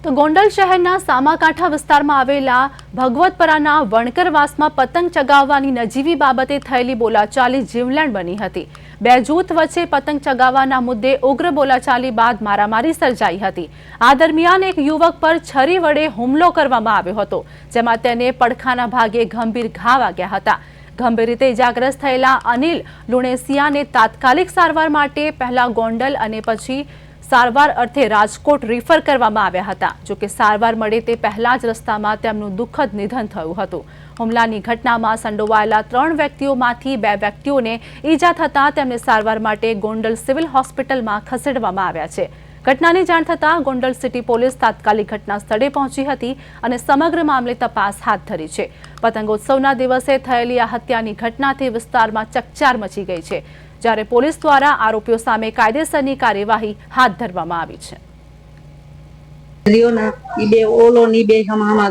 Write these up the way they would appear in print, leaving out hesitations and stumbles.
તો ગોંડલ શહેરના સામાકાંઠા વિસ્તારમાં આવેલા ભગવતપરાના વણકરવાસમાં પતંગ ચગાવવાની નજીવી બાબતે થયેલી બોલાચાલી જીવલેણ બની હતી। બે જૂથ વચ્ચે પતંગ ચગાવવાના મુદ્દે ઉગ્ર બોલાચાલી બાદ મારામારી સર્જાઈ હતી। આ દરમિયાન એક યુવક પર છરી વડે હુમલો કરવામાં આવ્યો હતો, જેમાં તેને પડખાના ભાગે ગંભીર ઘા વાગ્યા હતા। ગંભીર રીતે ઇજાગ્રસ્ત થયેલા અનિલ લુણેસિયાને તાત્કાલિક સારવાર માટે પહેલા ગોંડલ અને પછી સારવાર અર્થે રાજકોટ રિફર કરવામાં આવ્યા હતા। જો કે સારવાર મળે તે પહેલા જ રસ્તામાં તેમનું દુઃખદ નિધન થયું હતું। હુમલાની ઘટનામાં સંડોવાયેલા 3 વ્યક્તિઓમાંથી 2 વ્યક્તિઓને ઈજા થતાં તેમને સારવાર માટે ગોંડલ સિવિલ હોસ્પિટલમાં ખસેડવામાં આવ્યા છે। ઘટનાની જાણ થતાં ગોંડલ સિટી પોલીસ તાત્કાલિક ઘટના સ્થળે પહોંચી હતી અને સમગ્ર મામલે તપાસ હાથ ધરી છે। પતંગોત્સવના દિવસે થયેલી આ હત્યાની ઘટનાથી વિસ્તારમાં ચકચાર મચી ગઈ છે, જ્યારે પોલીસ દ્વારા આરોપીઓ સામે કાયદેસરની કાર્યવાહી હાથ ધરવામાં આવી છે।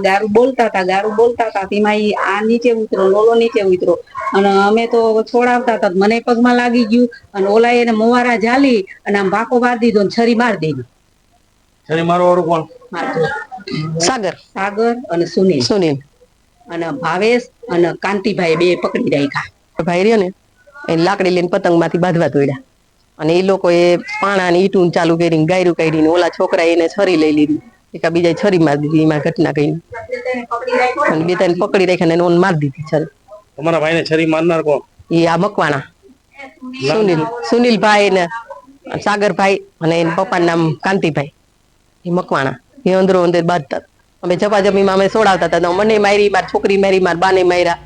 ગારું બોલતા હતા તેમાં આ નીચે ઉતરો, ઓલો નીચે ઉતરો અને અમે તો છોડાવતા હતા, મને પગમાં લાગી ગયું અને ઓલા એને મોવારા ઝાલી અને આમ ભાકો મારી દીધો અને છરી મારી દીધી। છરી મારવાળું કોણ? સાગર અને સુનિલ અને ભાવેશ અને કાંતિભાઈ બે પકડી રાખ્યા। ભાઈ રહ્યો ને એ લાકડી લઈને પતંગ માંથી બાંધવા તોડ્યા અને એ લોકો એ પાણા ને ઈટું ચાલુ કરીને ગાયરું કાઢીને ઓલા છોકરા એને છરી લઈ લીધી, એક બીજા છરી મારી દીધી। એમાં ઘટના કઈ અને બે ત્રણ પકડી રાખ્યા ને ઓન મારી દીધી છરી। તમારા ભાઈને છરી મારનાર કોણ? એ આ મકવાણા સુનિલભાઈ ને સાગરભાઈ અને એના પપ્પાનું નામ કાંતિભાઈ, એ મકવાણા એ અંદરો અંદર બાંધતા। અમે જપાજપીમાં અમે સોડાવતા હતા, મને મારી, મારી છોકરી મારી, મારા બાને માર્યા।